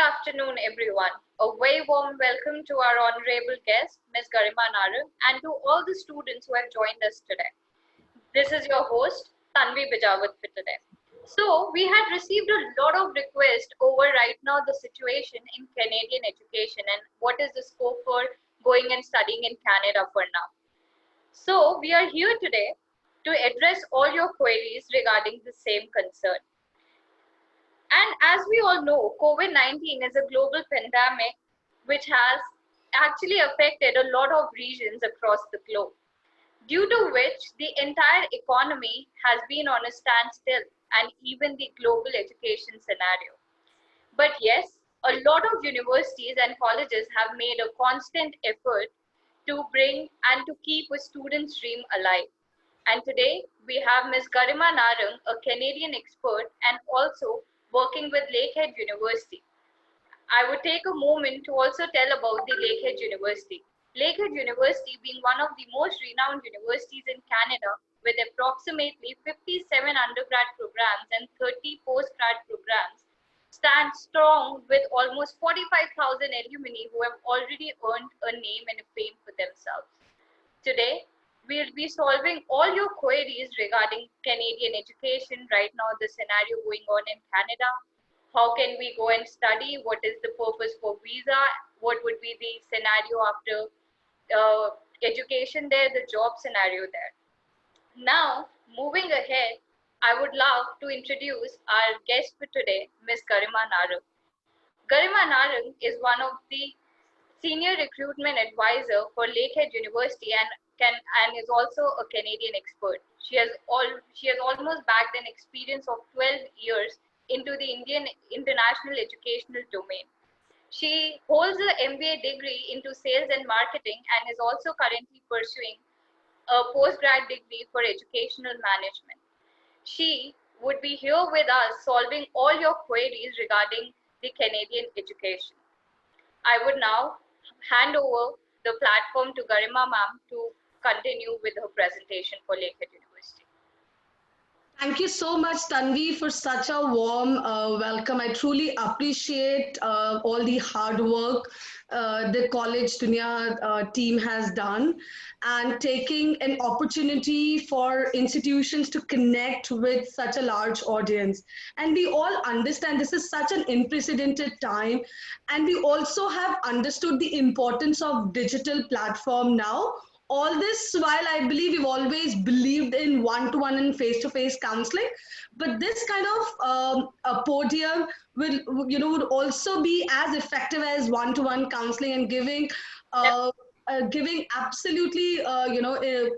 afternoon, everyone. A very warm welcome to our honorable guest, Ms. Garima Narang, and to all the students who have joined us today. This is your host, Tanvi Bijawat for today. So, we had received a lot of requests over right now the situation in Canadian education and what is the scope for going and studying in Canada for now. So, we are here today to address all your queries regarding the same concern. And as we all know, COVID-19 is a global pandemic which has actually affected a lot of regions across the globe, due to which the entire economy has been on a standstill and even the global education scenario. But yes, a lot of universities and colleges have made a constant effort to bring and to keep a student's dream alive. And today we have Ms. Garima Narang, a Canadian expert and also working with Lakehead University. I would take a moment to also tell about the Lakehead University. Lakehead University being one of the most renowned universities in Canada with approximately 57 undergrad programs and 30 postgrad programs, stands strong with almost 45,000 alumni who have already earned a name and a fame for themselves. Today, we'll be solving all your queries regarding Canadian education, right now the scenario going on in Canada. How can we go and study? What is the purpose for visa? What would be the scenario after education there, the job scenario there? Now, moving ahead, I would love to introduce our guest for today, Ms. Garima Narang. Garima Narang is one of the senior recruitment advisor for Lakehead University and is also a Canadian expert. She has almost bagged an experience of 12 years into the Indian international educational domain. She holds an MBA degree into sales and marketing and is also currently pursuing a postgrad degree for educational management. She would be here with us solving all your queries regarding the Canadian education. I would now hand over the platform to Garima ma'am to continue with her presentation for Lakehead University. Thank you so much, Tanvi, for such a warm welcome. I truly appreciate all the hard work the College Dunia team has done and taking an opportunity for institutions to connect with such a large audience. And we all understand this is such an unprecedented time. And we also have understood the importance of digital platform now. All this while I believe we've always believed in one-to-one and face-to-face counseling, but this kind of a podium will would also be as effective as one-to-one counseling and giving absolutely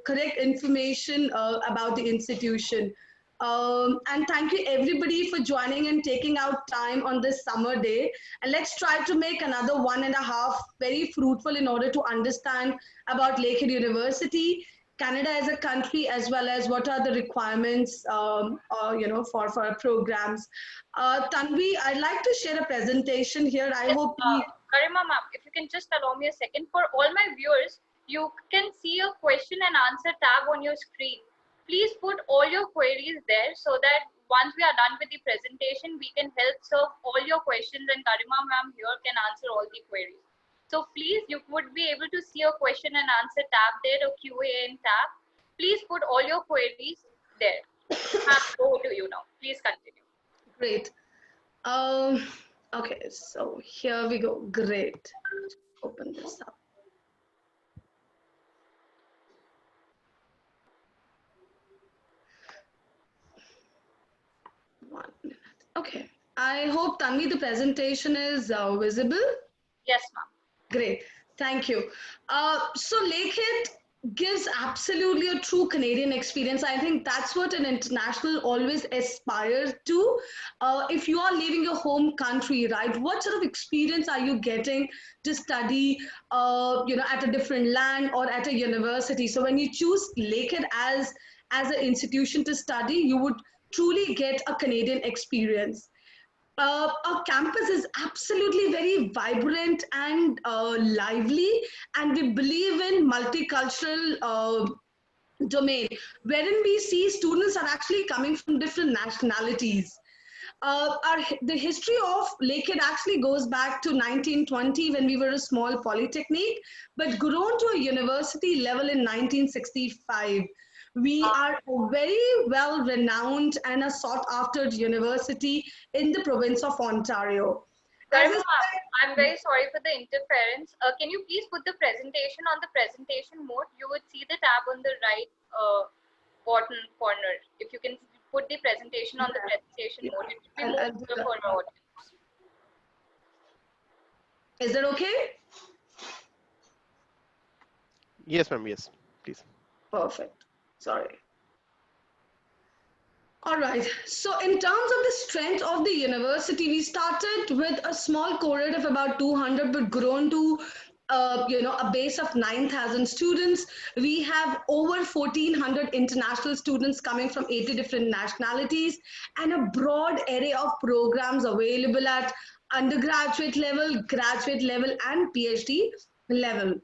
correct information about the institution. And thank you everybody for joining and taking out time on this summer day. And let's try to make another 1.5 very fruitful in order to understand about Lakehead University, Canada as a country, as well as what are the requirements, for our programs. Tanvi, I'd like to share a presentation here. I hope Garima ma'am, if you can just allow me a second. For all my viewers, you can see a question and answer tab on your screen. Please put all your queries there so that once we are done with the presentation, we can help serve all your questions and Garima ma'am here can answer all the queries. So please, you would be able to see a question and answer tab there, a Q&A tab. Please put all your queries there. Over to you now. Please continue. Great. Okay, so here we go. Great. Open this up. Okay, I hope Tanvi the presentation is visible. Yes, ma'am. Great, thank you. So Lakehead gives absolutely a true Canadian experience. I think that's what an international always aspires to. If you are leaving your home country, right, what sort of experience are you getting to study, at a different land or at a university? So when you choose Lakehead as an institution to study, you would truly get a Canadian experience. Our campus is absolutely very vibrant and lively, and we believe in multicultural domain, wherein we see students are actually coming from different nationalities. The history of Lakehead actually goes back to 1920 when we were a small polytechnic, but grown to a university level in 1965. We are a very well renowned and a sought after university in the province of Ontario. As I Garima, I'm said, very sorry for the interference. Can you please put the presentation on the presentation mode? You would see the tab on the right bottom corner. If you can put the presentation on the presentation mode, it would be more I'll do clear that. for our audience. Is that okay? Yes, ma'am. Yes, please. Perfect. Sorry. All right. So in terms of the strength of the university, we started with a small cohort of about 200, but grown to a base of 9,000 students. We have over 1,400 international students coming from 80 different nationalities and a broad array of programs available at undergraduate level, graduate level, and PhD level.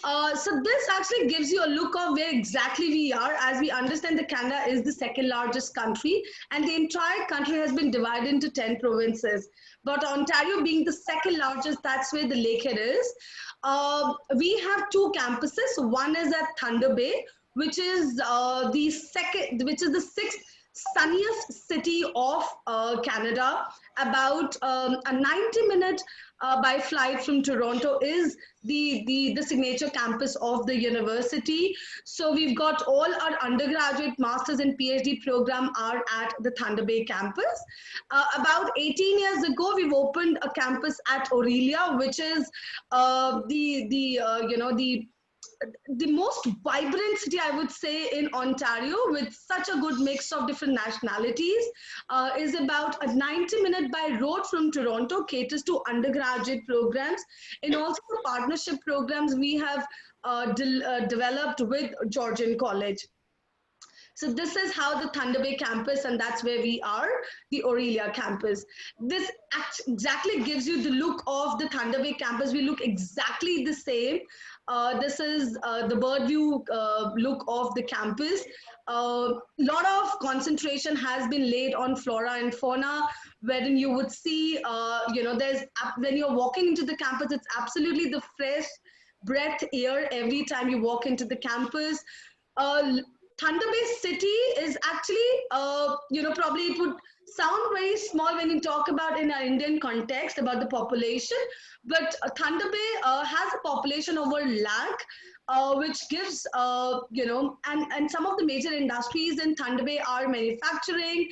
So this actually gives you a look of where exactly we are. As we understand, the Canada is the second largest country, and the entire country has been divided into 10 provinces. But Ontario being the second largest, that's where the Lakehead is. We have two campuses. One is at Thunder Bay, which is the sixth sunniest city of Canada. About a 90-minute by flight from Toronto is the signature campus of the university. So we've got all our undergraduate, masters, and PhD program are at the Thunder Bay campus. About 18 years ago, we've opened a campus at Aurelia, which is the most vibrant city, I would say, in Ontario, with such a good mix of different nationalities, is about a 90-minute by road from Toronto, caters to undergraduate programs and also partnership programs we have developed with Georgian College. So this is how the Thunder Bay campus, and that's where we are, the Aurelia campus. This exactly gives you the look of the Thunder Bay campus. We look exactly the same. This is the bird view look of the campus. A lot of concentration has been laid on flora and fauna, wherein you would see, when you're walking into the campus, it's absolutely the fresh breath air every time you walk into the campus. Thunder Bay City is actually, probably it would sound very small when you talk about in an Indian context about the population, but Thunder Bay has a population over lakh, which gives, and some of the major industries in Thunder Bay are manufacturing,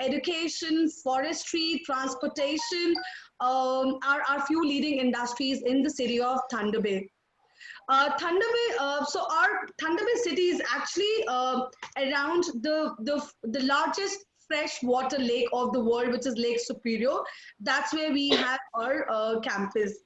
education, forestry, transportation, are few leading industries in the city of Thunder Bay. Thunder Bay, so our Thunder Bay city is actually around the largest freshwater lake of the world, which is Lake Superior. That's where we have our campus.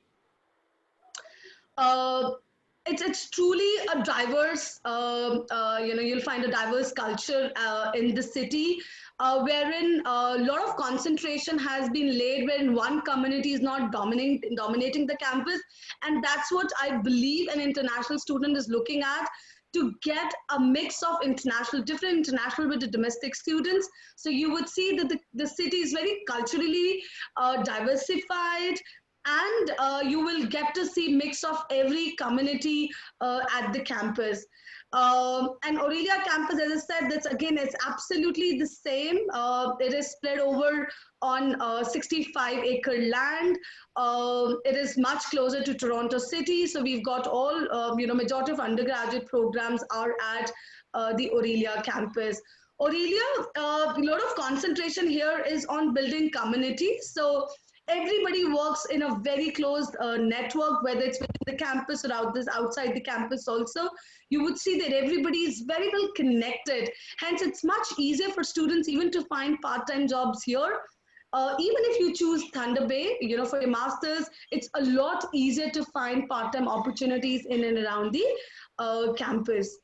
It's truly a diverse, you'll find a diverse culture in the city, wherein a lot of concentration has been laid wherein one community is not dominating the campus. And that's what I believe an international student is looking at, to get a mix of different international with the domestic students. So you would see that the city is very culturally diversified, and you will get to see mix of every community at the campus. And Aurelia campus, as I said, it's absolutely the same. It is spread over on 65-acre land. It is much closer to Toronto City, so we've got all, majority of undergraduate programs are at the Aurelia campus. Aurelia, a lot of concentration here is on building community. So everybody works in a very closed network, whether it's within the campus or outside the campus also. You would see that everybody is very well connected. Hence, it's much easier for students even to find part-time jobs here. Even if you choose Thunder Bay, for your masters, it's a lot easier to find part-time opportunities in and around the campus.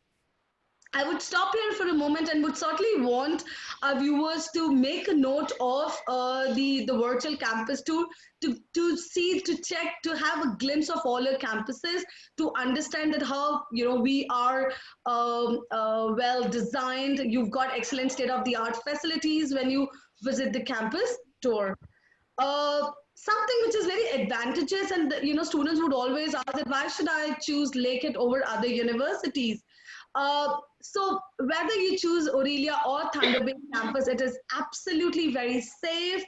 I would stop here for a moment and would certainly want our viewers to make a note of the virtual campus tour, to see, to check, to have a glimpse of all your campuses, to understand that how we are well designed. You've got excellent state-of-the-art facilities when you visit the campus tour. Something which is very advantageous, and students would always ask that why should I choose Lakehead over other universities? So whether you choose Aurelia or Thunder Bay campus, it is absolutely very safe,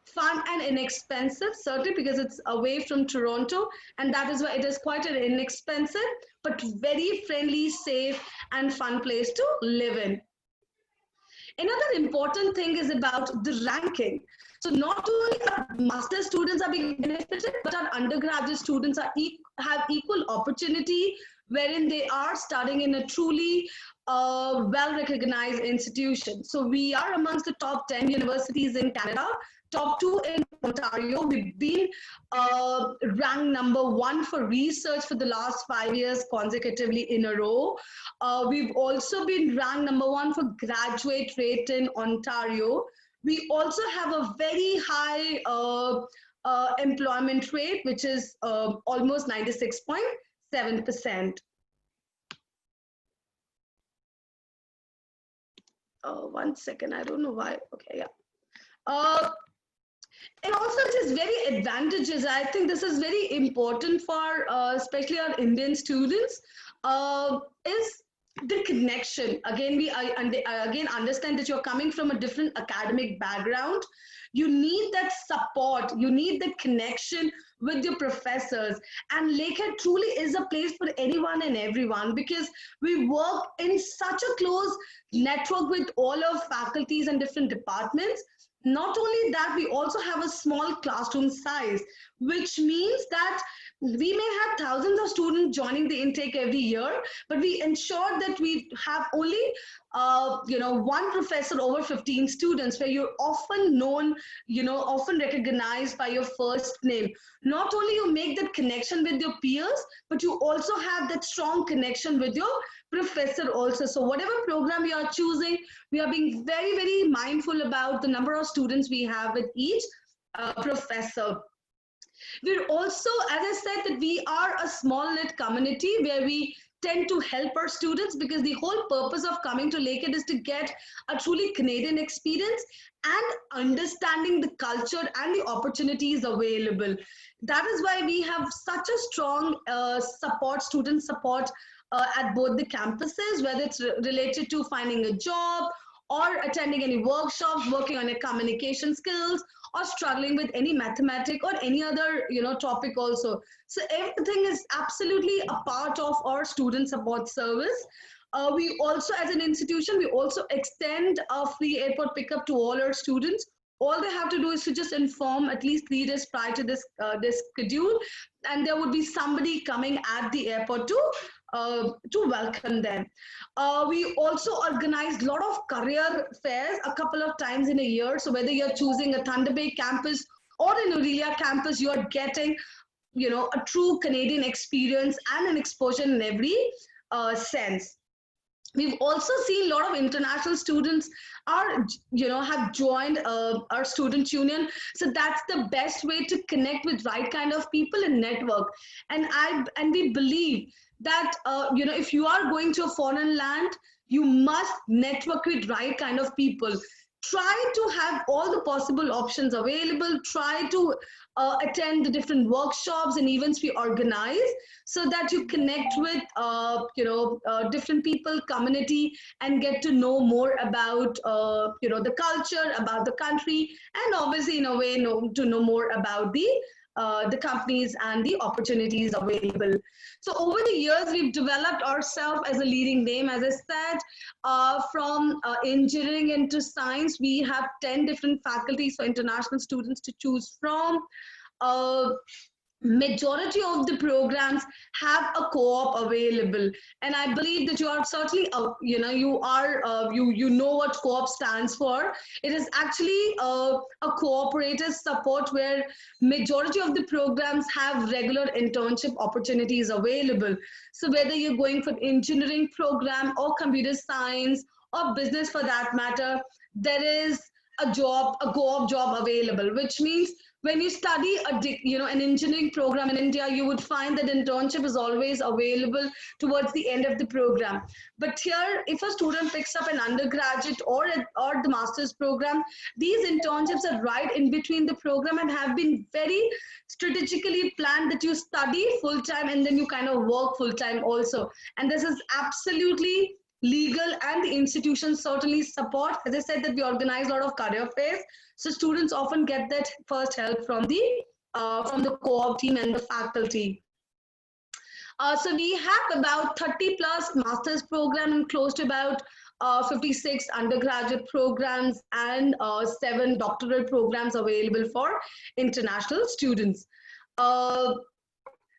fun, and inexpensive, certainly because it's away from Toronto, and that is why it is quite an inexpensive but very friendly, safe, and fun place to live in. Another important thing is about the ranking. So not only our master students are being benefited, but our undergraduate students have equal opportunity, wherein they are studying in a truly well-recognized institution. So we are amongst the top 10 universities in Canada, top 2 in Ontario. We've been ranked number 1 for research for the last 5 years consecutively in a row. We've also been ranked number 1 for graduate rate in Ontario. We also have a very high employment rate, which is almost 96.7%. One second, I don't know why. Okay, yeah. And also it is very advantageous. I think this is very important for especially our Indian students, is the connection. Again, I again understand that you're coming from a different academic background. You need that support, you need the connection with your professors. And Lakehead truly is a place for anyone and everyone, because we work in such a close network with all of faculties and different departments. Not only that, we also have a small classroom size, which means that we may have thousands of students joining the intake every year, but we ensure that we have only one professor over 15 students, where you're often known, often recognized by your first name. Not only you make that connection with your peers, but you also have that strong connection with your professor also. So whatever program we are choosing, we are being very, very mindful about the number of students we have with each professor. We're also, as I said, that we are a small knit community where we tend to help our students, because the whole purpose of coming to Lakehead is to get a truly Canadian experience and understanding the culture and the opportunities available. That is why we have such a strong student support at both the campuses, whether it's related to finding a job or attending any workshops, working on your communication skills, or struggling with any mathematic or any other topic also. So everything is absolutely a part of our student support service. We also, as an institution, we also extend a free airport pickup to all our students. All they have to do is to just inform at least 3 days prior to this schedule, and there would be somebody coming at the airport to welcome them. We also organize a lot of career fairs a couple of times in a year. So whether you're choosing a Thunder Bay campus or an Aurelia campus, you're getting a true Canadian experience and an exposure in every sense. We've also seen a lot of international students have joined our student union. So that's the best way to connect with right kind of people and network. And we believe that if you are going to a foreign land, you must network with right kind of people. Try to have all the possible options available. Try to attend the different workshops and events we organize, so that you connect with different people, community, and get to know more about the culture, about the country, and obviously in a way to know more about the companies and the opportunities available. So over the years, we've developed ourselves as a leading name. As I said, from engineering into science, we have 10 different faculties for international students to choose from. Majority of the programs have a co-op available, and I believe that you are certainly you know what co-op stands for. It is actually a cooperative support where majority of the programs have regular internship opportunities available. So whether you're going for engineering program or computer science or business for that matter, there is a co-op job available, which means when you study an engineering program in India, you would find that internship is always available towards the end of the program. But here, if a student picks up an undergraduate or the master's program, these internships are right in between the program and have been very strategically planned, that you study full time and then you kind of work full time also. And this is absolutely legal, and the institutions certainly support. As I said, that we organize a lot of career fairs, so students often get that first help from the co-op team and the faculty. So we have about 30 plus master's program and close to about 56 undergraduate programs and 7 doctoral programs available for international students.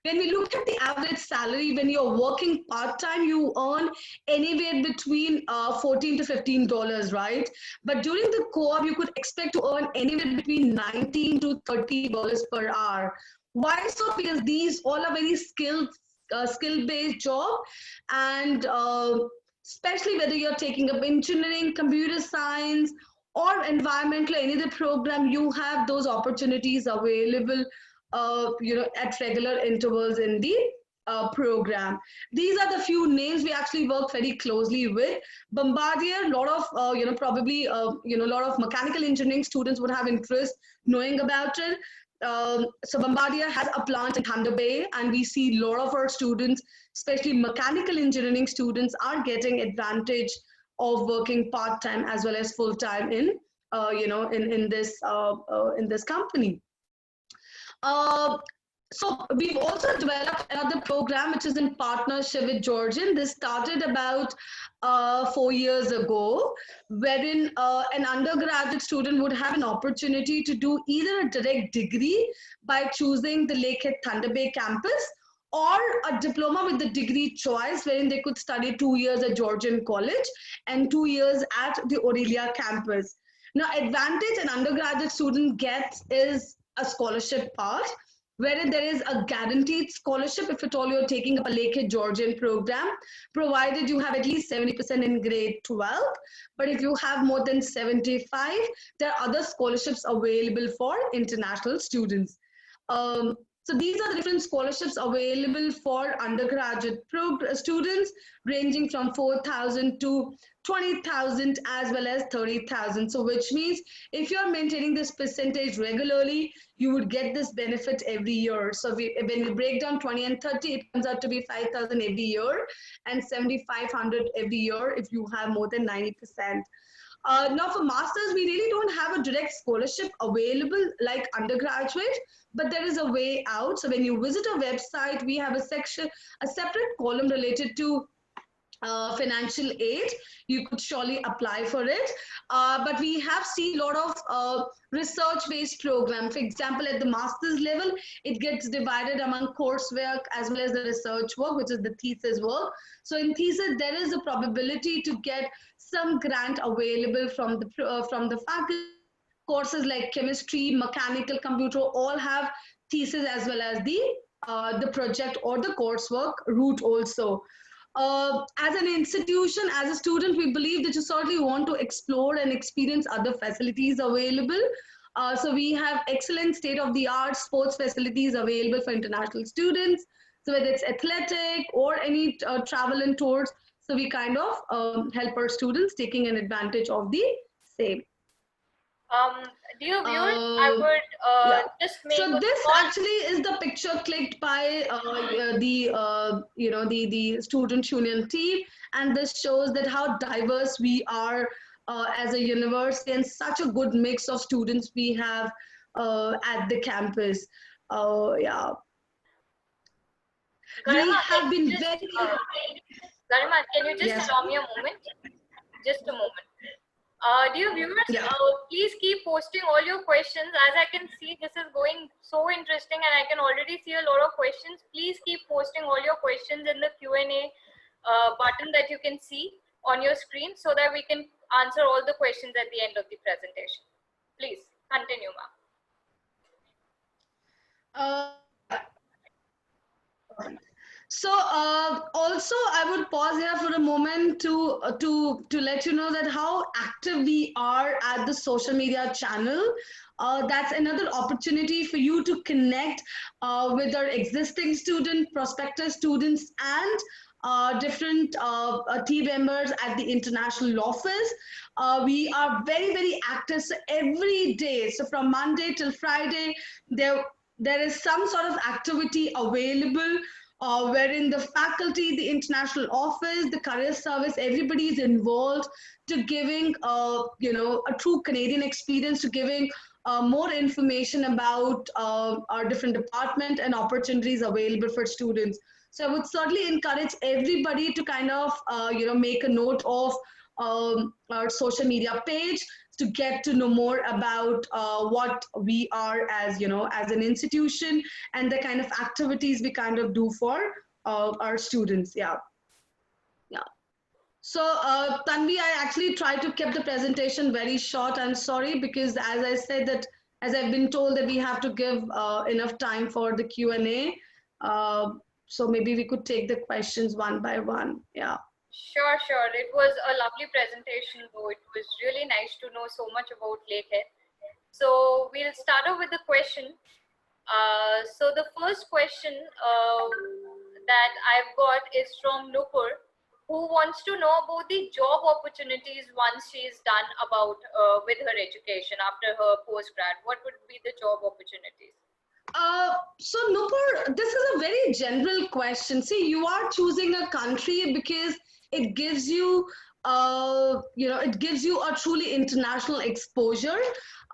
When we look at the average salary, when you're working part-time, you earn anywhere between $14 to $15, right? But during the co-op, you could expect to earn anywhere between $19 to $30 per hour. Why so? Because these all are very skill-based job, and especially whether you're taking up engineering, computer science, or environmental, any other program, you have those opportunities available at regular intervals in the program. These are the few names we actually work very closely with. Bombardier, a lot of, probably, a lot of mechanical engineering students would have interest knowing about it. So Bombardier has a plant in Thunder Bay, and we see a lot of our students, especially mechanical engineering students, are getting advantage of working part-time as well as full-time in, in this company. So we've also developed another program which is in partnership with Georgian. This started about 4 years ago, wherein an undergraduate student would have an opportunity to do either a direct degree by choosing the Lakehead Thunder Bay campus, or a diploma with the degree choice, wherein they could study 2 years at Georgian College and 2 years at the Aurelia campus. Now, advantage an undergraduate student gets is a scholarship part, wherein there is a guaranteed scholarship if at all you're taking up a Lakehead Georgian program, provided you have at least 70% in grade 12. But if you have more than 75, there are other scholarships available for international students. So these are the different scholarships available for undergraduate students, ranging from 4,000 to 20,000 as well as 30,000. So which means if you're maintaining this percentage regularly, you would get this benefit every year. So when we break down 20 and 30, it comes out to be 5,000 every year and 7,500 every year if you have more than 90%. Now for masters, we really don't have a direct scholarship available like undergraduate, but there is a way out. So when you visit our website, we have a section, a separate column related to financial aid. You could surely apply for it. But we have seen a lot of research-based programs. For example, at the master's level, it gets divided among coursework as well as the research work, which is the thesis work. So in thesis, there is a probability to get some grant available from the faculty. Courses like chemistry, mechanical, computer, all have thesis as well as the project or the coursework route also. As an institution, as a student, we believe that you certainly want to explore and experience other facilities available. So we have excellent state-of-the-art sports facilities available for international students. So whether it's athletic or any travel and tours, so we kind of help our students taking an advantage of the same. Dear viewers, I would just make so this actually is the picture clicked by the student union team, and this shows that how diverse we are as a university, and such a good mix of students we have at the campus. Yeah. Garima, we have been very Garima, can you just allow me a moment? Just a moment. Dear viewers, please keep posting all your questions. As I can see, this is going so interesting, and I can already see a lot of questions. Please keep posting all your questions in the Q&A button that you can see on your screen, so that we can answer all the questions at the end of the presentation. Please continue, ma'am. So also I would pause here for a moment to let you know that how active we are at the social media channel. That's another opportunity for you to connect with our existing student, prospective students, and different team members at the international office. We are very, very active. So every day, so from Monday till Friday, there is some sort of activity available wherein the faculty, the international office, the career service, everybody is involved to giving, a true Canadian experience, to giving more information about our different department and opportunities available for students. So I would certainly encourage everybody to kind of, make a note of our social media page to get to know more about what we are as, as an institution, and the kind of activities we kind of do for our students. Yeah. Yeah. So, Tanvi, I actually tried to keep the presentation very short. I'm sorry, because as I said that, as I've been told that we have to give enough time for the Q&A. So maybe we could take the questions one by one. Yeah. Sure, sure. It was a lovely presentation, though. It was really nice to know so much about Lakehead. So we'll start off with the question. So the first question that I've got is from Nupur, who wants to know about the job opportunities once she is done with her education after her postgrad. What would be the job opportunities? So Nupur, this is a very general question. See, you are choosing a country because it gives you, it gives you a truly international exposure,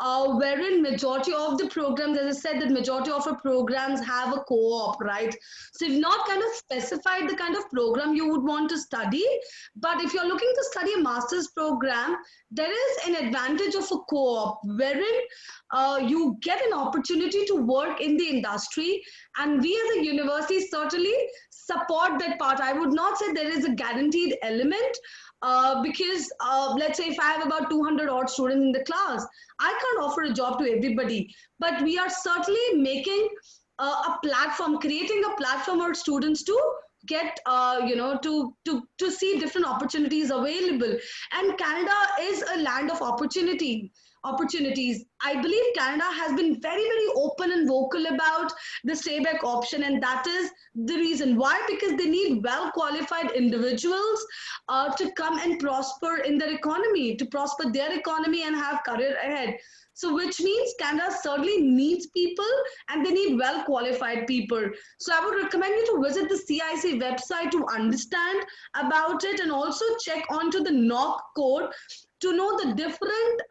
wherein majority of the programs, as I said, that majority of our programs have a co-op, right? So you've not kind of specified the kind of program you would want to study, but if you're looking to study a master's program, there is an advantage of a co-op, wherein you get an opportunity to work in the industry, and we as a university certainly support that part. I would not say there is a guaranteed element, because let's say if I have about 200 odd students in the class, I can't offer a job to everybody, but we are certainly making a platform, creating a platform for students to get, to see different opportunities available. And Canada is a land of opportunities. I believe Canada has been very, very open and vocal about the stay-back option, and that is the reason why, because they need well-qualified individuals to come and prosper in their economy, to prosper their economy and have career ahead. So which means Canada certainly needs people, and they need well-qualified people. So I would recommend you to visit the CIC website to understand about it, and also check onto the NOC code to know the different,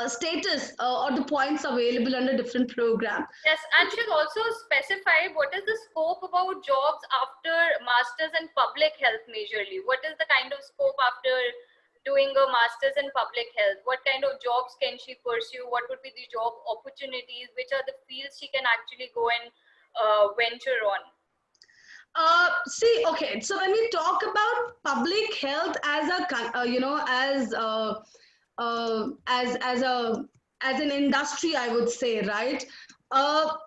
status or the points available under different program. Yes, and should also specify what is the scope about jobs after masters in public health majorly. What is the kind of scope after doing a master's in public health? What kind of jobs can she pursue? What would be the job opportunities? Which are the fields she can actually go and venture on? See, okay, so when we talk about public health as a, as an industry, I would say, right?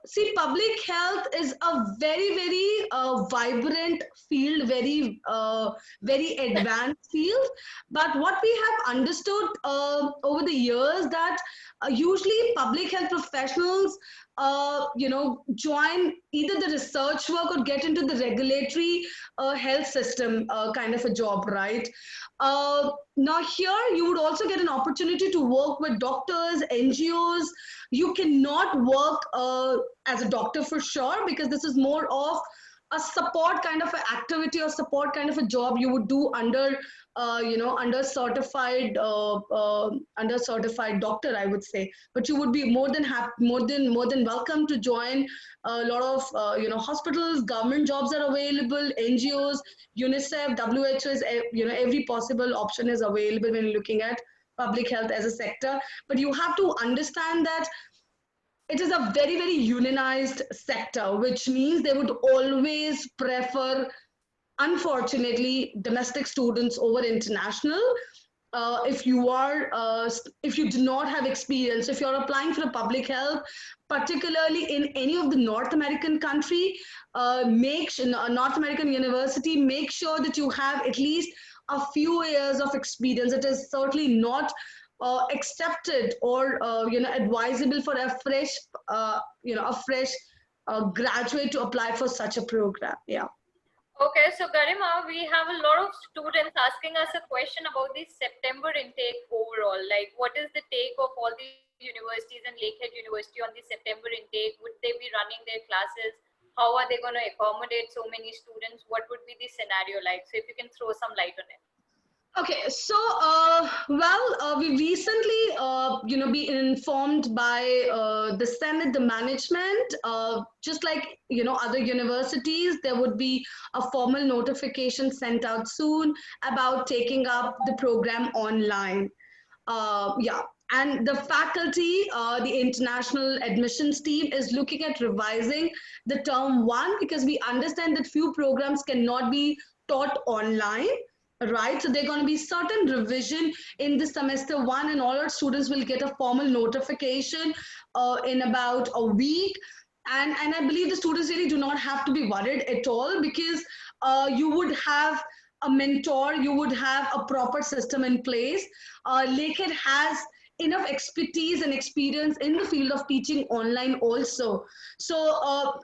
See, public health is a very, very vibrant field, very advanced field. But what we have understood over the years, that usually public health professionals, join either the research work or get into the regulatory health system kind of a job, right? Now here you would also get an opportunity to work with doctors, NGOs. You cannot work as a doctor for sure, because this is more of a support kind of an activity or support kind of a job you would do under, under certified doctor, I would say. But you would be more than welcome to join a lot of, hospitals. Government jobs are available, NGOs, UNICEF, WHO is, every possible option is available when looking at public health as a sector. But you have to understand that it is a very, very unionized sector, which means they would always prefer, unfortunately, domestic students over international. if you do not have experience, if you're applying for a public health, particularly in any of the North American country, North American university, make sure that you have at least a few years of experience. It is certainly not accepted or advisable for a fresh graduate to apply for such a program. Yeah. Okay, so Garima, we have a lot of students asking us a question about the September intake overall. Like, what is the take of all the universities and Lakehead University on the September intake? Would they be running their classes? How are they going to accommodate so many students? What would be the scenario like? So if you can throw some light on it. Okay, so we recently, been informed by the Senate, the management, just like other universities, there would be a formal notification sent out soon about taking up the program online. Yeah, and the faculty, the international admissions team is looking at revising the term one, because we understand that few programs cannot be taught online. Right, so there are going to be certain revision in the semester one, and all our students will get a formal notification in about a week. And I believe the students really do not have to be worried at all, because you would have a mentor, you would have a proper system in place. Lakehead has enough expertise and experience in the field of teaching online also. So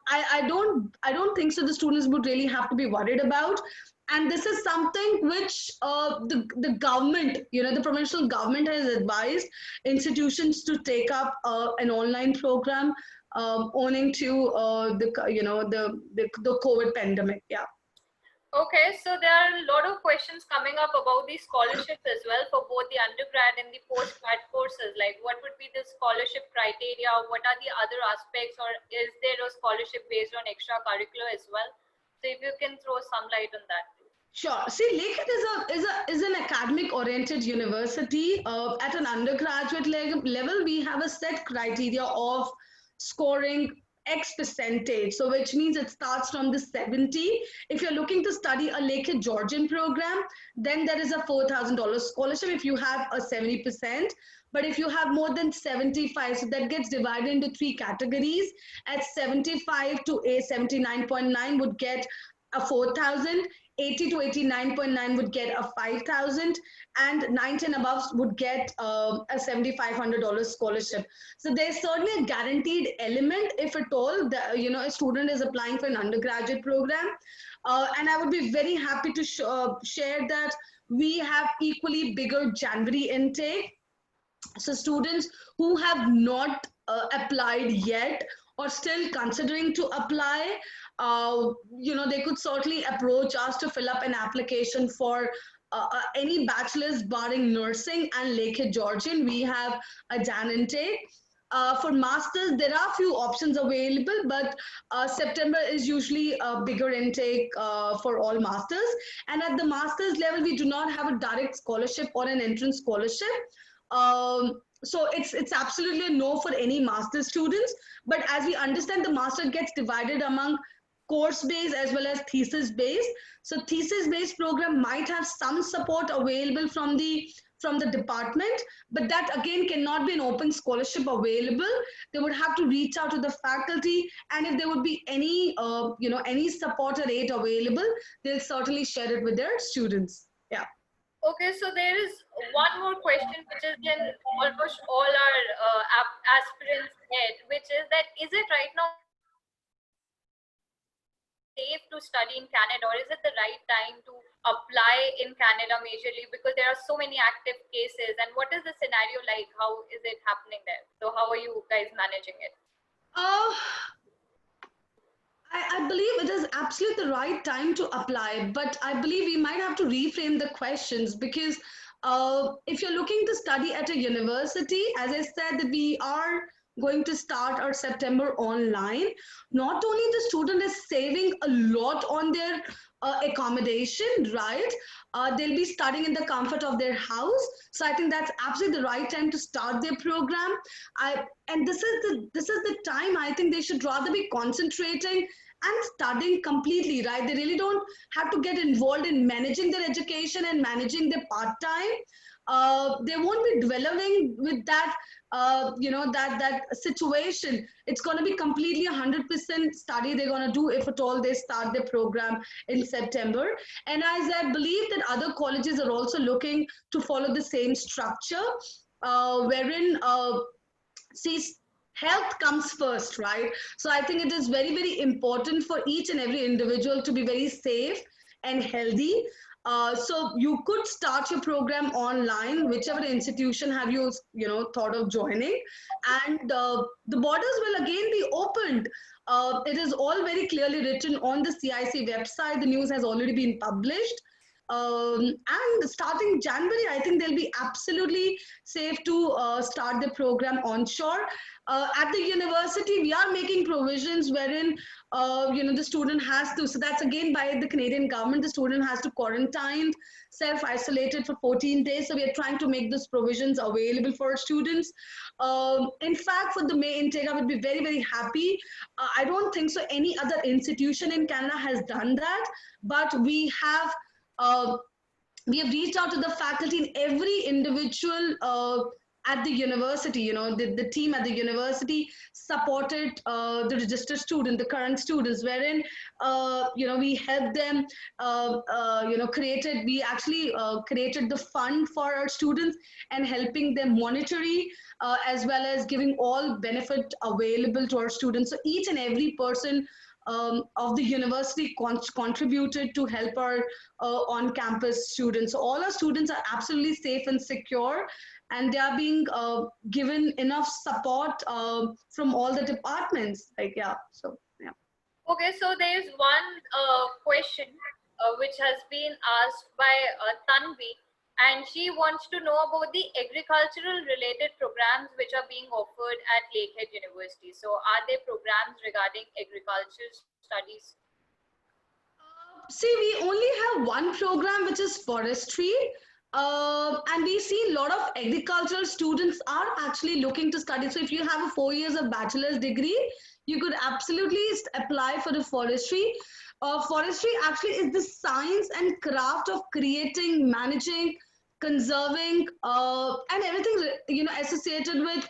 I don't think so the students would really have to be worried about. And this is something which the government, the provincial government has advised institutions to take up an online program owing to the COVID pandemic. Yeah. Okay, so there are a lot of questions coming up about the scholarships as well for both the undergrad and the postgrad courses. Like, what would be the scholarship criteria? What are the other aspects, or is there a scholarship based on extracurricular as well? So if you can throw some light on that. Sure. See, Lakehead is an academic-oriented university. At an undergraduate level, we have a set criteria of scoring X percentage. So which means it starts from the 70. If you're looking to study a Lakehead Georgian program, then there is a $4,000 scholarship if you have a 70%. But if you have more than 75, so that gets divided into three categories. At 75 to a 79.9 would get a 4,000. 80 to 89.9 would get a 5,000, and 90 and above would get a $7,500 scholarship. So there's certainly a guaranteed element, if at all, that a student is applying for an undergraduate program. And I would be very happy to share that we have equally bigger January intake. So students who have not applied yet or still considering to apply, they could certainly approach us to fill up an application for any bachelor's barring nursing and Lakehead Georgian. We have a Jan intake. For masters, there are a few options available, but September is usually a bigger intake for all masters. And at the master's level, we do not have a direct scholarship or an entrance scholarship. So it's absolutely a no for any master students. But as we understand, the master gets divided among course-based as well as thesis-based. So thesis-based program might have some support available from the department, but that again cannot be an open scholarship available. They would have to reach out to the faculty, and if there would be any any support or aid available, they'll certainly share it with their students. Yeah. Okay, so there is one more question which is in almost all our aspirants' head, which is that is it right now safe to study in Canada, or is it the right time to apply in Canada majorly, because there are so many active cases? And what is the scenario like? How is it happening there? So how are you guys managing it? I believe it is absolutely the right time to apply, but I believe we might have to reframe the questions, because if you're looking to study at a university, as I said, that we are going to start our September online. Not only the student is saving a lot on their accommodation, right? They'll be studying in the comfort of their house. So I think that's absolutely the right time to start their program. And this is the time I think they should rather be concentrating and studying completely, right? They really don't have to get involved in managing their education and managing their part-time. they won't be dwelling with that, that situation. It's going to be completely 100% study they're going to do, if at all they start their program in September. And as I believe that other colleges are also looking to follow the same structure, wherein see, health comes first, right? So I think it is very, very important for each and every individual to be very safe and healthy. So you could start your program online, whichever institution have you, thought of joining, and the borders will again be opened. It is all very clearly written on the CIC website. The news has already been published. And starting January, I think they'll be absolutely safe to start the program onshore. At the university, we are making provisions wherein, the student has to, so that's again by the Canadian government, the student has to quarantine, self-isolated for 14 days. So we are trying to make those provisions available for students. In fact, for the May intake, I would be very, very happy. I don't think so any other institution in Canada has done that, but uh, we have reached out to the faculty in every individual at the university. The team at the university supported the registered student, the current students, wherein we helped them, we actually created the fund for our students and helping them monetary, as well as giving all benefit available to our students. So each and every person of the university contributed to help our on-campus students. So all our students are absolutely safe and secure, and they are being given enough support from all the departments. Yeah. Okay, so there is one question which has been asked by Tanvi, and she wants to know about the agricultural related programs which are being offered at Lakehead University. So are there programs regarding agriculture studies? See, we only have one program, which is forestry. And we see a lot of agricultural students are actually looking to study. So if you have a 4 years of bachelor's degree, you could absolutely apply for the forestry. Forestry actually is the science and craft of creating, managing, conserving, and everything associated with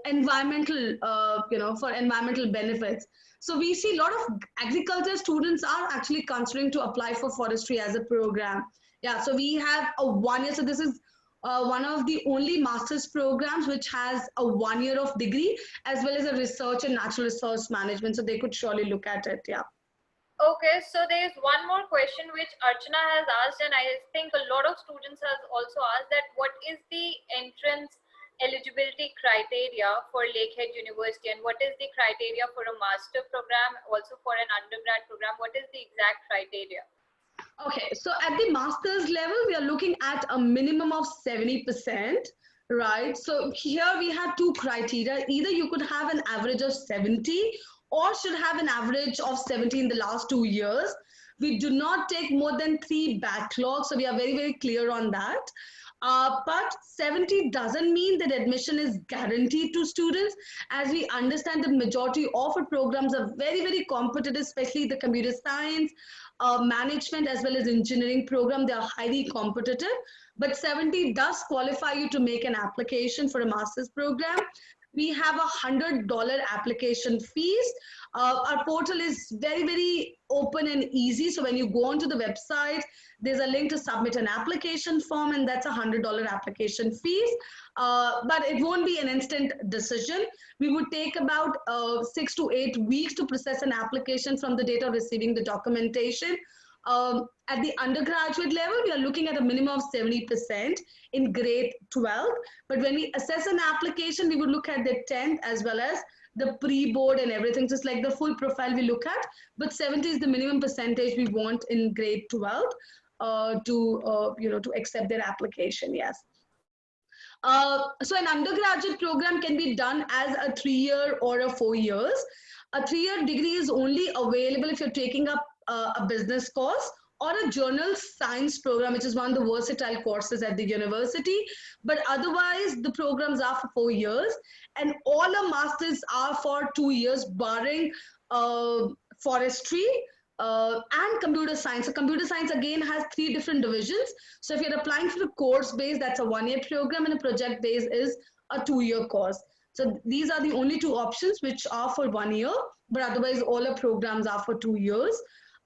environmental, for environmental benefits. So we see a lot of agriculture students are actually considering to apply for forestry as a program. Yeah, so we have a 1 year. So this is one of the only master's programs which has a 1 year of degree, as well as a research and natural resource management. So they could surely look at it. Yeah. Okay, so there is one more question which Archana has asked, and I think a lot of students have also asked, that what is the entrance eligibility criteria for Lakehead University, and what is the criteria for a master program, also for an undergrad program? What is the exact criteria? Okay, so at the master's level, we are looking at a minimum of 70%, right? So here we have two criteria. Either you could have an average of 70 or should have an average of 70 in the last 2 years. We do not take more than 3 backlogs, so we are very, very clear on that. But 70 doesn't mean that admission is guaranteed to students, as we understand the majority of our programs are very, very competitive, especially the computer science, management, as well as engineering program. They are highly competitive, but 70 does qualify you to make an application for a master's program. We have $100 application fees. Our portal is very, very open and easy. So when you go onto the website, there's a link to submit an application form, and that's $100 application fees. But it won't be an instant decision. We would take about 6 to 8 weeks to process an application from the date of receiving the documentation. At the undergraduate level, we are looking at a minimum of 70% in grade 12. But when we assess an application, we would look at the 10th as well as the pre-board and everything, just like the full profile we look at. But 70 is the minimum percentage we want in grade 12 to accept their application. Yes. So an undergraduate program can be done as a 3-year or a 4 years. A 3-year degree is only available if you're taking up a business course or a journal science program, which is one of the versatile courses at the university. But otherwise, the programs are for 4 years, and all the masters are for 2 years, barring forestry, and computer science. So computer science again has 3 different divisions. So if you're applying for a course base, that's a 1-year program, and a project base is a 2-year course. So these are the only 2 options which are for 1 year, but otherwise all the programs are for 2 years.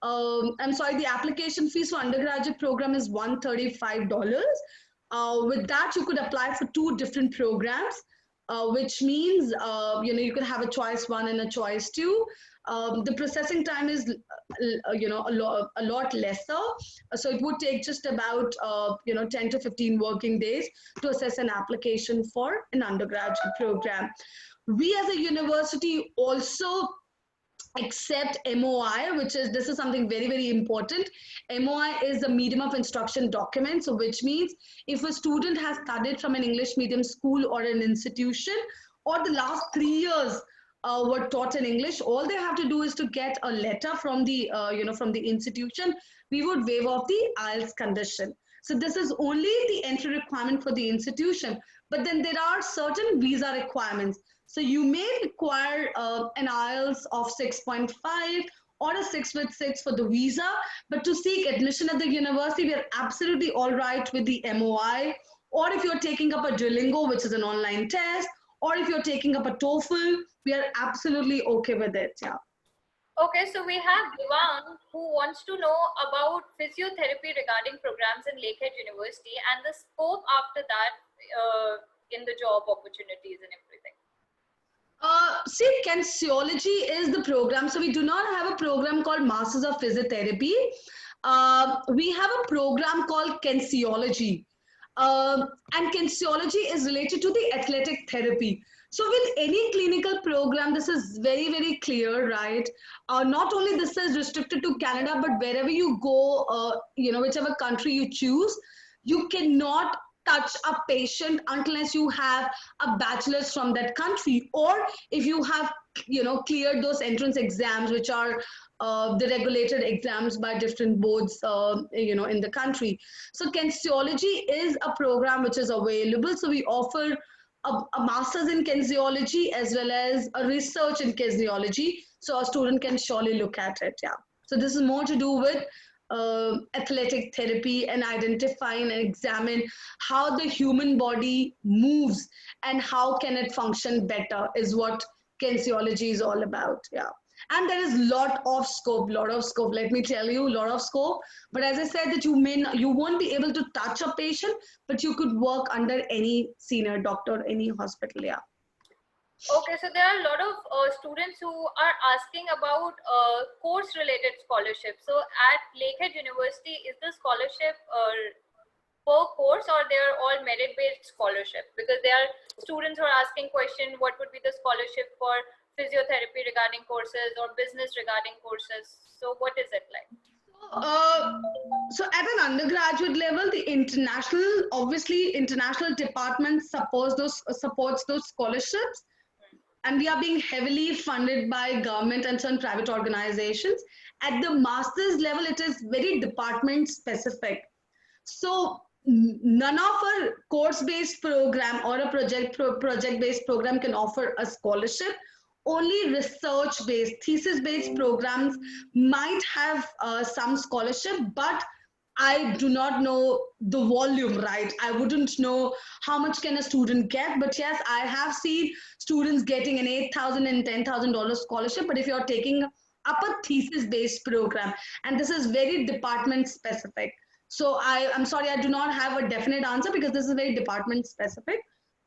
I'm sorry, the application fees for undergraduate program is $135. With that, you could apply for 2 different programs, which means you could have a choice 1 and a choice 2. The processing time is a lot lesser, so it would take just about 10 to 15 working days to assess an application for an undergraduate program. We as a university also accept MOI, which is, this is something very, very important. MOI is the medium of instruction document. So which means if a student has studied from an English medium school or an institution, or the last 3 years were taught in English, all they have to do is to get a letter from the, from the institution. We would waive off the IELTS condition. So this is only the entry requirement for the institution, but then there are certain visa requirements. So you may require an IELTS of 6.5 or a 6 with 6 for the visa, but to seek admission at the university, we are absolutely all right with the MOI. Or if you're taking up a Duolingo, which is an online test, or if you're taking up a TOEFL, we are absolutely okay with it. Yeah. Okay, so we have Devang who wants to know about physiotherapy regarding programs in Lakehead University and the scope after that in the job opportunities and everything. See, kinesiology is the program. So we do not have a program called Masters of Physiotherapy. We have a program called kinesiology. And kinesiology is related to the athletic therapy. So with any clinical program, this is very, very clear, right? Not only this is restricted to Canada, but wherever you go, whichever country you choose, you cannot touch a patient unless you have a bachelor's from that country, or if you have cleared those entrance exams, which are the regulated exams by different boards in the country. So kinesiology is a program which is available. So we offer a master's in kinesiology as well as a research in kinesiology, so a student can surely look at it. Yeah, so this is more to do with athletic therapy and identifying and examine how the human body moves and how can it function better is what kinesiology is all about. Yeah, and there is lot of scope, let me tell you, lot of scope. But as I said, that you won't be able to touch a patient, but you could work under any senior doctor, any hospital. Yeah. Okay, so there are a lot of students who are asking about course-related scholarships. So at Lakehead University, is the scholarship per course or they are all merit-based scholarship? Because there are students who are asking question, what would be the scholarship for physiotherapy regarding courses or business regarding courses? So what is it like? So at an undergraduate level, the international department supports those scholarships. And we are being heavily funded by government and some private organizations. At the master's level, it is very department specific. So none of our course-based program or a project-based program can offer a scholarship. Only research-based, thesis-based programs might have some scholarship, but I do not know the volume, right? I wouldn't know how much can a student get, but yes, I have seen students getting an $8,000 and $10,000 scholarship. But if you're taking up a thesis-based program, and this is very department specific. So I'm sorry, I do not have a definite answer because this is very department specific.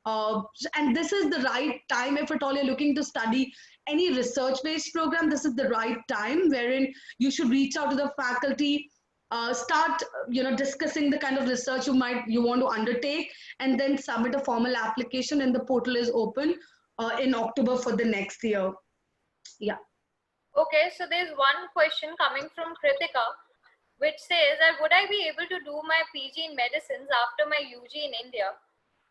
And this is the right time, if at all you're looking to study any research-based program, this is the right time wherein you should reach out to the faculty, start discussing the kind of research you want to undertake, and then submit a formal application, and the portal is open in October for the next year. Yeah. Okay, so there's one question coming from Kritika, which says that would I be able to do my PG in medicines after my UG in India?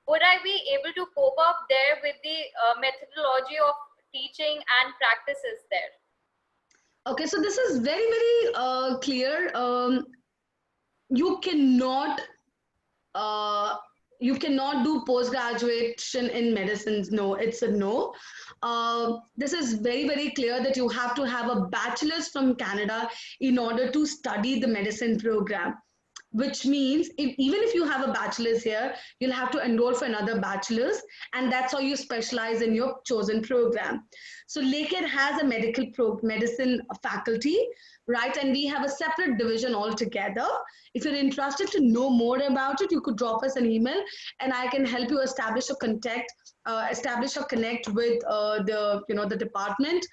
Would I be able to cope up there with the methodology of teaching and practices there? Okay, so this is very, very clear. You cannot you cannot do post graduation in medicine. No, it's a no. This is very, very clear that you have to have a bachelor's from Canada in order to study the medicine program, which means even if you have a bachelor's here, you'll have to enroll for another bachelor's, and that's how you specialize in your chosen program. So Lakehead has a medicine faculty, right? And we have a separate division altogether. If you're interested to know more about it, you could drop us an email, and I can help you establish a connect with the department.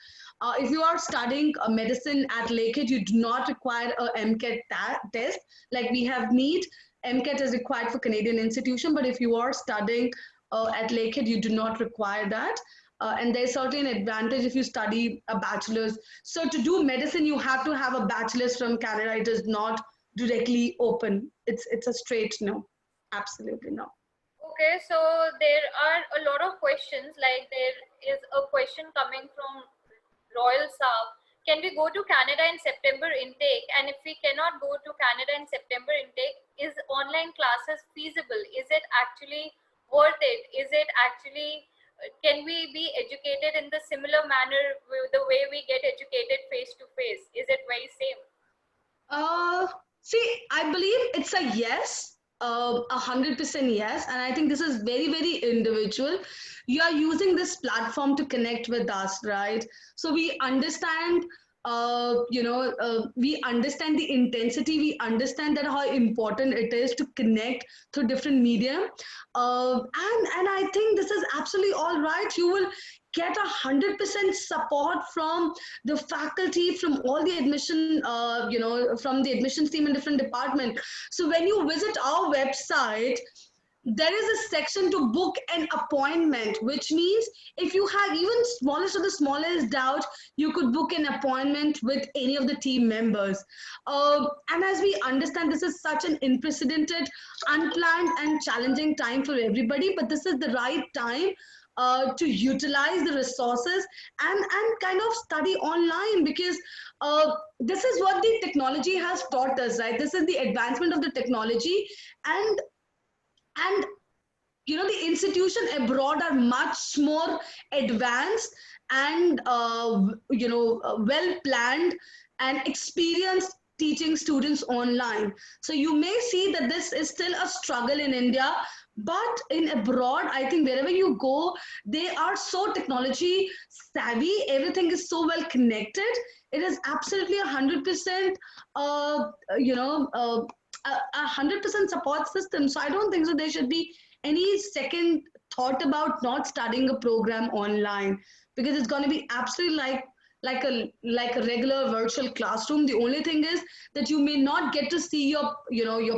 If you are studying medicine at Lakehead, you do not require a MCAT test like we have NEET. MCAT is required for Canadian institution, but if you are studying at Lakehead, you do not require that. And there's certainly an advantage if you study a bachelor's. So to do medicine, you have to have a bachelor's from Canada. It is not directly open. It's a straight no. Absolutely no. Okay, so there are a lot of questions. Like there is a question coming from Royal South. Can we go to Canada in September intake? And if we cannot go to Canada in September intake, is online classes feasible? Is it actually worth it? Is it actually, can we be educated in the similar manner with the way we get educated face to face? Is it very same? See, I believe it's a yes, 100% yes. And I think this is very, very individual. You are using this platform to connect with us, right? So we understand, we understand the intensity. We understand that how important it is to connect through different medium. And I think this is absolutely all right. You will get 100% support from the faculty, from all the admission, from the admissions team in different department. So when you visit our website, there is a section to book an appointment, which means if you have even smallest of the smallest doubt, you could book an appointment with any of the team members. And as we understand, this is such an unprecedented, unplanned and challenging time for everybody, but this is the right time to utilize the resources and kind of study online, because this is what the technology has taught us, right? This is the advancement of the technology, and the institution abroad are much more advanced and well planned and experienced teaching students online. So you may see that this is still a struggle in India, but in abroad, I think wherever you go, they are so technology savvy. Everything is so well connected. It is absolutely 100%, 100% support system. So I don't think so there should be any second thought about not studying a program online, because it's going to be absolutely like a regular virtual classroom. The only thing is that you may not get to see your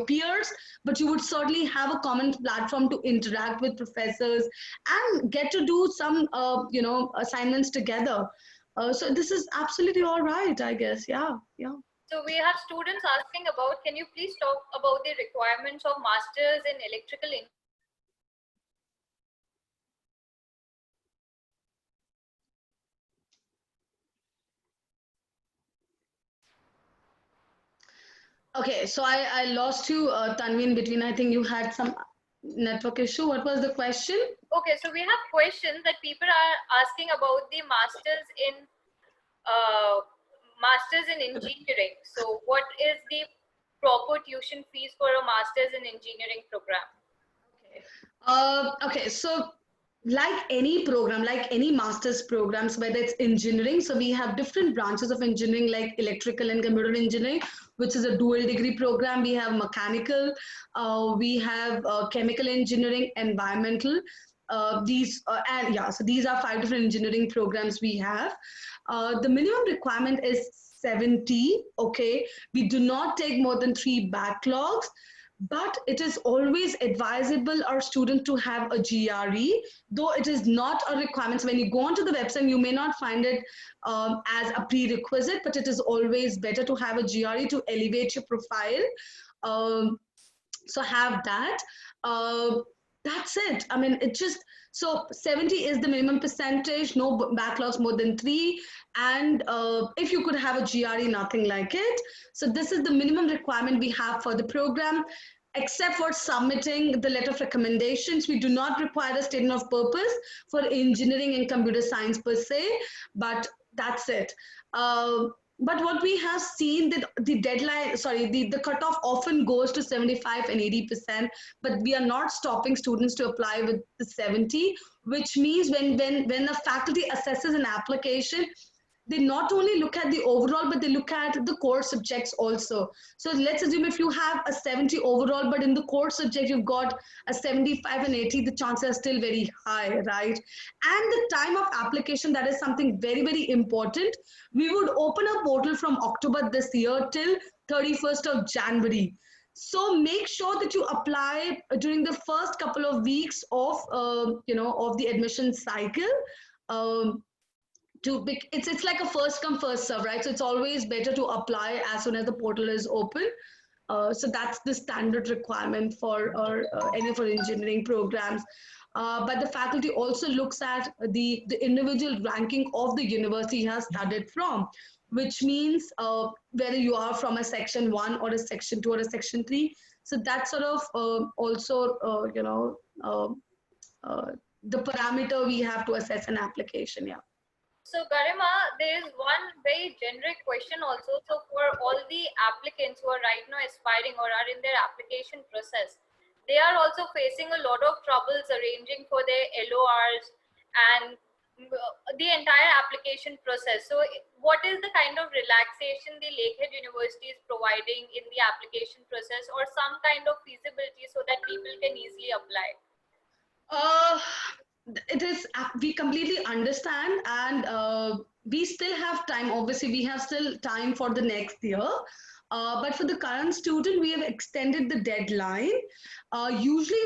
peers, but you would certainly have a common platform to interact with professors and get to do some assignments together. So this is absolutely all right, I guess. Yeah. So we have students asking about, can you please talk about the requirements of masters in electrical engineering? Okay, so I lost you, Tanvi, in between. I think you had some network issue. What was the question? Okay, so we have questions that people are asking about the masters in engineering. So what is the proper tuition fees for a masters in engineering program? Okay, so like any program, like any master's programs, whether it's engineering, so we have different branches of engineering like electrical and computer engineering, which is a dual degree program. We have mechanical, we have chemical engineering, environmental. So these are 5 different engineering programs we have. The minimum requirement is 70. Okay, we do not take more than 3 backlogs. But it is always advisable our student to have a GRE, though it is not a requirement. So when you go onto the website, you may not find it as a prerequisite, but it is always better to have a GRE to elevate your profile. So have that. That's it. I mean, so 70 is the minimum percentage, no backlogs more than 3. And if you could have a GRE, nothing like it. So this is the minimum requirement we have for the program. except for submitting the letter of recommendations. We do not require a statement of purpose for engineering and computer science per se, but that's it. But what we have seen that the deadline, sorry, the cutoff often goes to 75 and 80%, but we are not stopping students to apply with the 70, which means when the faculty assesses an application, they not only look at the overall, but they look at the core subjects also. So let's assume if you have a 70 overall, but in the core subject, you've got a 75 and 80, the chances are still very high, right? And the time of application, that is something very, very important. We would open a portal from October this year till 31st of January. So make sure that you apply during the first couple of weeks of, of the admission cycle. It's like a first come first serve, right? So it's always better to apply as soon as the portal is open. So that's the standard requirement for any of our engineering programs. But the faculty also looks at the individual ranking of the university has studied from, which means whether you are from a section 1 or a section 2 or a section 3. So that's sort of also, the parameter we have to assess an application, yeah. So Garima, there is one very generic question also. So for all the applicants who are right now aspiring or are in their application process, they are also facing a lot of troubles arranging for their LORs and the entire application process. So what is the kind of relaxation the Lakehead University is providing in the application process, or some kind of feasibility so that people can easily apply? It is, we completely understand, and we still have time. Obviously we have still time for the next year, but for the current student we have extended the deadline. Usually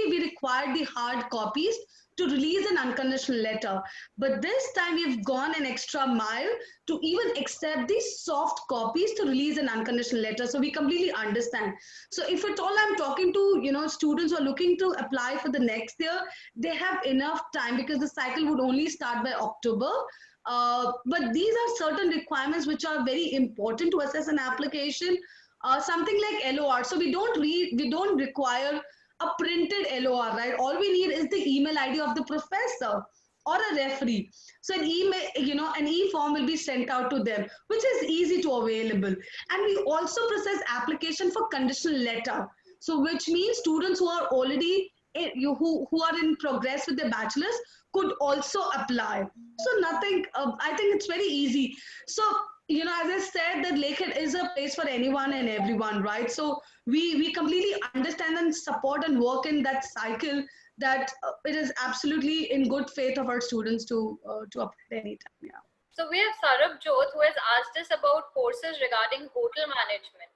we require the hard copies to release an unconditional letter, but this time we've gone an extra mile to even accept these soft copies to release an unconditional letter. So we completely understand. So if at all I'm talking to students who are looking to apply for the next year, they have enough time because the cycle would only start by October. But these are certain requirements which are very important to assess an application. Something like LOR. So we don't require a printed LOR, right? All we need is the email ID of the professor or a referee. So an email, an e-form will be sent out to them, which is easy to available. And we also process application for conditional letter. So which means students who are already who are in progress with their bachelor's could also apply. So nothing, I think it's very easy. So, as I said, that Lakehead is a place for anyone and everyone, right? So we completely understand and support and work in that cycle, that it is absolutely in good faith of our students to apply at any time. Yeah. So we have Sarab Jyoth who has asked us about courses regarding hotel management.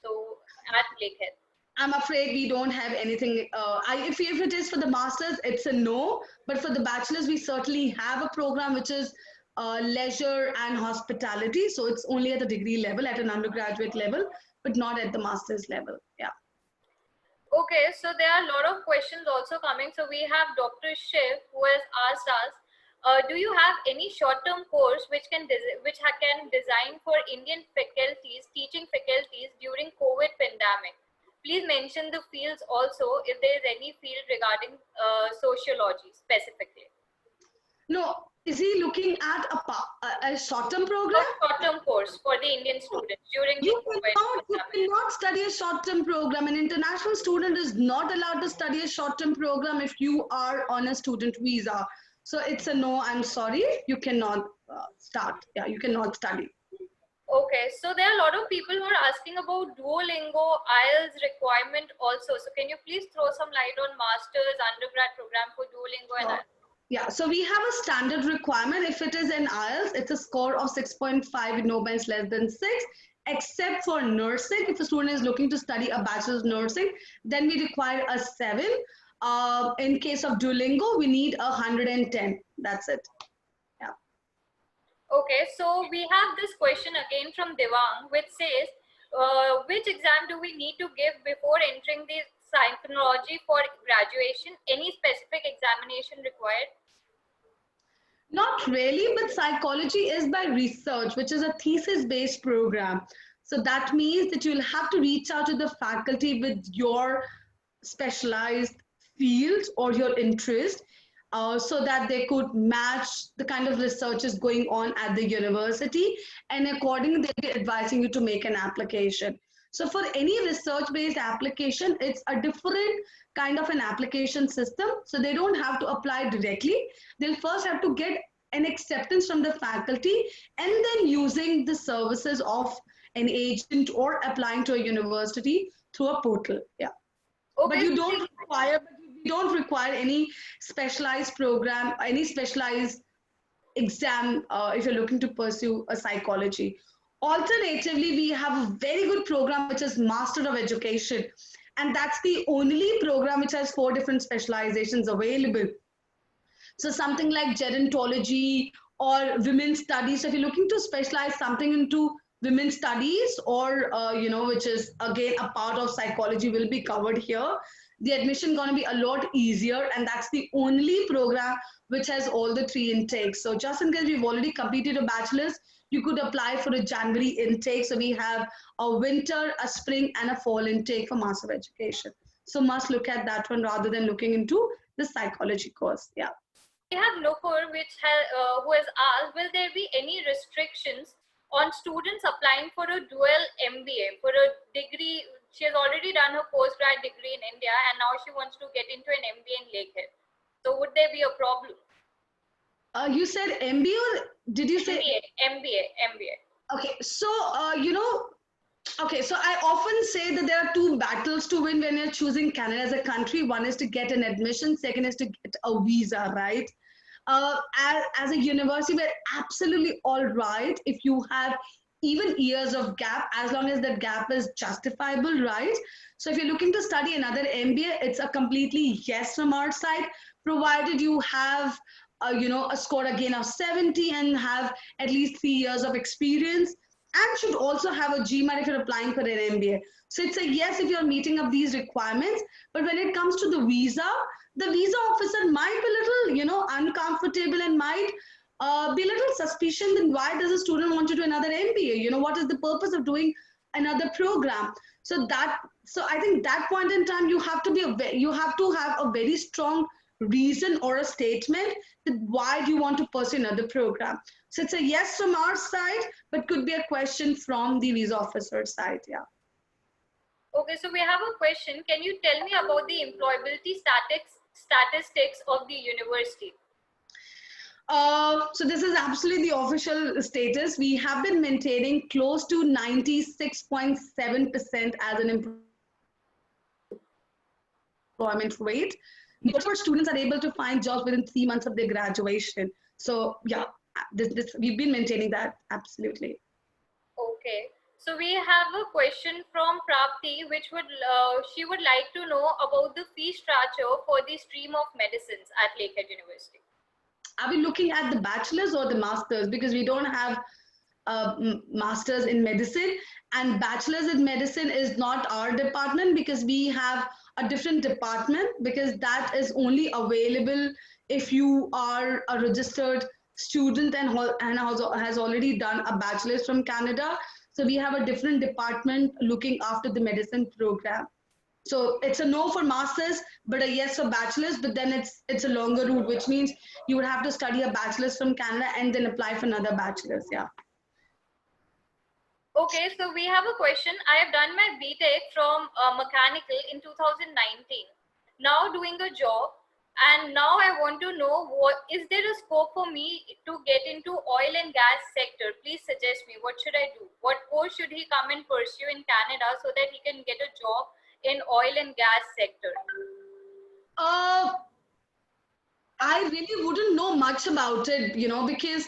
So at Lakehead. I'm afraid we don't have anything. If it is for the masters, it's a no. But for the bachelors, we certainly have a program which is leisure and hospitality. So it's only at the degree level, at an undergraduate level, but not at the master's level. Yeah. Okay, so there are a lot of questions also coming. So we have Dr. Shiv who has asked us, do you have any short-term course which can design for Indian faculties, teaching faculties during COVID pandemic? Please mention the fields also if there is any field regarding sociology specifically. No, is he looking at a short-term program? A short-term course for the Indian students during the COVID pandemic. You cannot study a short-term program. An international student is not allowed to study a short-term program if you are on a student visa. So it's a no, I'm sorry, you cannot start. Yeah, you cannot study. Okay, so there are a lot of people who are asking about Duolingo IELTS requirement also. So can you please throw some light on master's undergrad program for Duolingo and IELTS? Yeah, so we have a standard requirement. If it is an IELTS, it's a score of 6.5 with no bands less than 6, except for nursing. If a student is looking to study a bachelor's nursing, then we require a 7. In case of Duolingo, we need 110. That's it. Okay, so we have this question again from Devang, which says, which exam do we need to give before entering the psychology for graduation? Any specific examination required? Not really, but psychology is by research, which is a thesis-based program. So that means that you'll have to reach out to the faculty with your specialized field or your interest, so that they could match the kind of research is going on at the university, and accordingly they'll be advising you to make an application. So for any research based application, it's a different kind of an application system. So they don't have to apply directly. They'll first have to get an acceptance from the faculty, and then using the services of an agent or applying to a university through a portal. Yeah. Okay, But we don't require any specialized program, any specialized exam if you're looking to pursue a psychology. Alternatively, we have a very good program which is Master of Education, and that's the only program which has 4 different specializations available. So something like gerontology or women's studies. So if you're looking to specialize something into women's studies, or which is again a part of psychology, will be covered here. The admission going to be a lot easier, and that's the only program which has all the 3 intakes. So just in case you've already completed a bachelor's, you could apply for a January intake. So we have a winter, a spring, and a fall intake for Master of Education. So must look at that one rather than looking into the psychology course. Yeah. we have Nupur, who has asked, will there be any restrictions on students applying for a dual MBA, for a degree? She has already done her postgrad degree in India, and now she wants to get into an MBA in Lakehead. So would there be a problem? You said MBA, or did you say MBA? Okay, so okay, so I often say that there are 2 battles to win when you're choosing Canada as a country. One is to get an admission, second is to get a visa, right? As a university, we're absolutely all right if you have even years of gap, as long as that gap is justifiable, right? So if you're looking to study another MBA, it's a completely yes from our side, provided you have a score again of 70 and have at least 3 years of experience, and should also have a GMAT if you're applying for an MBA. So it's a yes if you're meeting up these requirements. But when it comes to the visa officer might be a little, uncomfortable, and might be a little suspicious. Then why does a student want to do another MBA? What is the purpose of doing another program? So I think that point in time, you have to have a very strong reason or a statement that why do you want to pursue another program. So it's a yes from our side, but could be a question from the visa officer side. Yeah. Okay, so we have a question. Can you tell me about the employability statistics of the university? So this is absolutely the official status. We have been maintaining close to 96.7% as an employment rate. Most of our students are able to find jobs within 3 months of their graduation. So yeah, we've been maintaining that, absolutely. Okay, so we have a question from Prapti, which she would like to know about the fee structure for the stream of medicines at Lakehead University. Are we looking at the bachelor's or the master's? Because we don't have master's in medicine, and bachelor's in medicine is not our department, because we have a different department, because that is only available if you are a registered student and has already done a bachelor's from Canada. So we have a different department looking after the medicine program. So it's a no for masters, but a yes for bachelor's. But then it's a longer route, which means you would have to study a bachelor's from Canada and then apply for another bachelor's. Yeah. Okay, so we have a question. I have done my BTech from mechanical in 2019. Now doing a job, and now I want to know, is there a scope for me to get into oil and gas sector? Please suggest me. What should I do? What course should he come and pursue in Canada so that he can get a job in oil and gas sector? I really wouldn't know much about it, because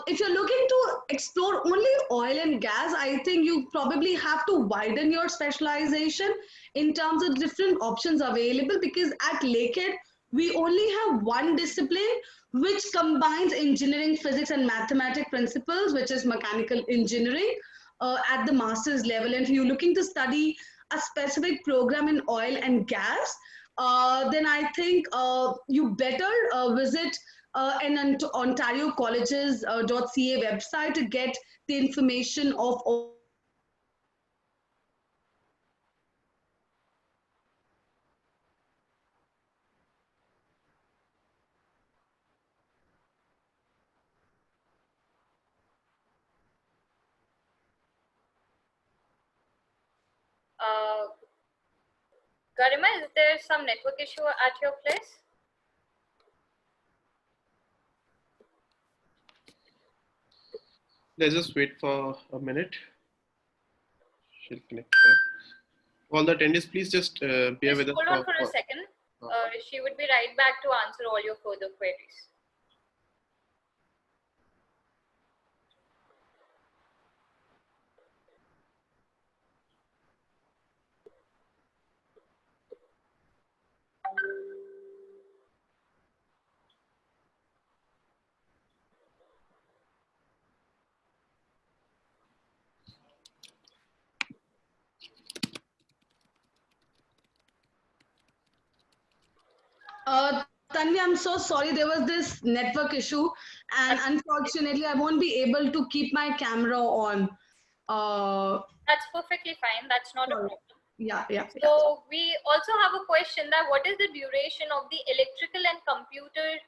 if you're looking to explore only oil and gas, I think you probably have to widen your specialization in terms of different options available, because at Lakehead, we only have one discipline which combines engineering, physics, and mathematics principles, which is mechanical engineering at the master's level. And if you're looking to study a specific program in oil and gas, then I think you better visit an Ontario Colleges.ca website to get the information of all Garima, is there some network issue at your place? Let's just wait for a minute. She'll connect back. All the attendees, please just bear Just with us. hold on for a second. She would be right back to answer all your further queries. Tanvi, I'm so sorry. There was this network issue, and unfortunately, I won't be able to keep my camera on. That's perfectly fine. That's not a Sorry. problem. Yeah. So we also have a question that what is the duration of the electrical and computer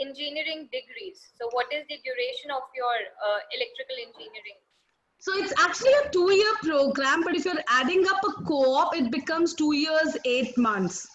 engineering degrees? So what is the duration of your electrical engineering? So it's actually a 2-year program, but if you're adding up a co-op, it becomes 2 years, 8 months.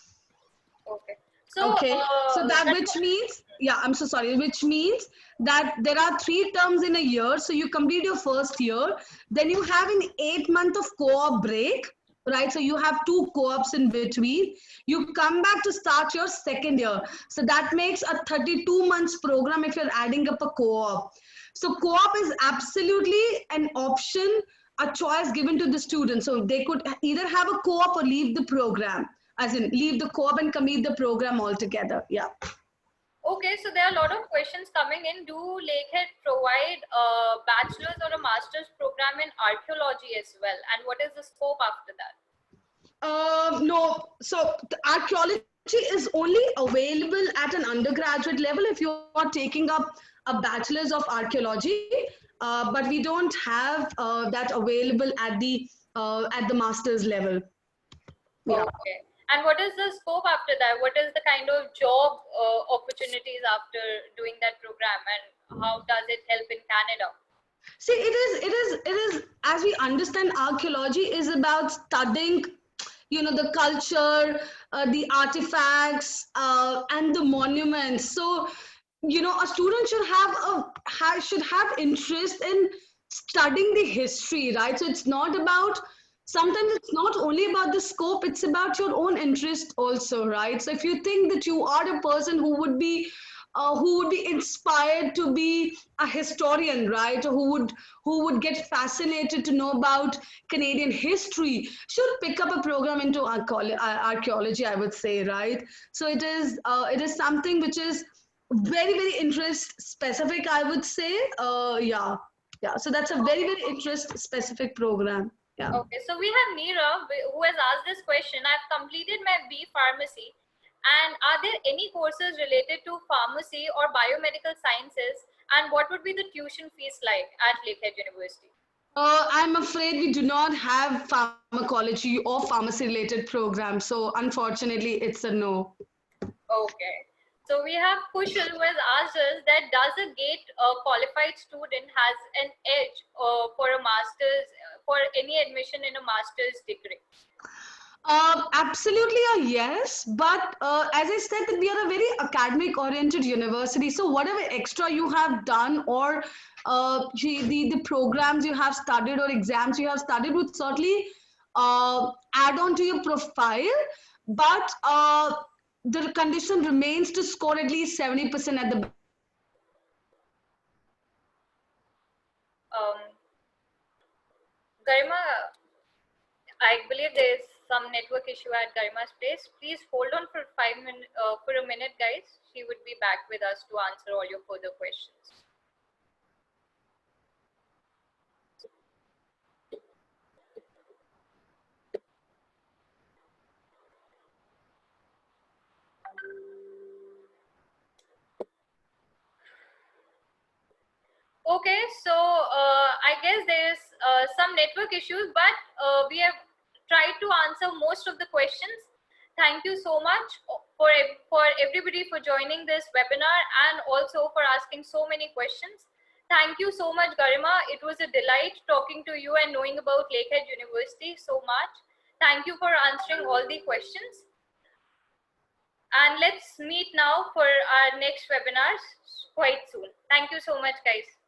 Okay. So, Okay. So which means, yeah, I'm so sorry, which means that there are 3 terms in a year. So you complete your first year, then you have an 8-month of co-op break, right? So you have 2 co-ops in between. You come back to start your second year. So that makes a 32 months program if you're adding up a co-op. So co-op is absolutely an option, a choice given to the student. So they could either have a co-op or leave the program, as in leave the co-op and complete the program altogether. Yeah. Okay, so there are a lot of questions coming in. Do Lakehead provide a bachelor's or a master's program in archaeology as well? And what is the scope after that? No. So the archaeology is only available at an undergraduate level if you are taking up a bachelor's of archaeology, but we don't have that available at the master's level. Yeah. Okay. And what is the scope after that? What is the kind of job opportunities after doing that program, and how does it help in Canada? See, it is, as we understand, archaeology is about studying, the culture, the artifacts, and the monuments. So, a student should have interest in studying the history, right? So it's not about, sometimes it's not only about the scope, it's about your own interest also, right? So if you think that you are a person who would be inspired to be a historian, right? Or who would get fascinated to know about Canadian history, should pick up a program into archaeology, I would say, right? So it is something which is very, very interest specific, I would say. Yeah. So that's a very, very interest specific program. Yeah. Okay, so we have Neera who has asked this question. I've completed my B Pharmacy, and are there any courses related to pharmacy or biomedical sciences? And what would be the tuition fees like at Lakehead University? I'm afraid we do not have pharmacology or pharmacy related programs. So unfortunately, it's a no. Okay. So we have Kushal who has asked us that does a GATE qualified student has an edge for a master's, for any admission in a master's degree? Absolutely a yes, but as I said, that we are a very academic oriented university. So whatever extra you have done, or the programs you have studied or exams you have studied, would certainly add on to your profile. But the condition remains to score at least 70% at the. Garima, I believe there is some network issue at Garima's place. Please hold on for for a minute, guys. She would be back with us to answer all your further questions. Okay, so I guess there's some network issues, but we have tried to answer most of the questions. Thank you so much for everybody for joining this webinar and also for asking so many questions. Thank you so much, Garima. It was a delight talking to you and knowing about Lakehead University so much. Thank you for answering all the questions. And let's meet now for our next webinars quite soon. Thank you so much, guys.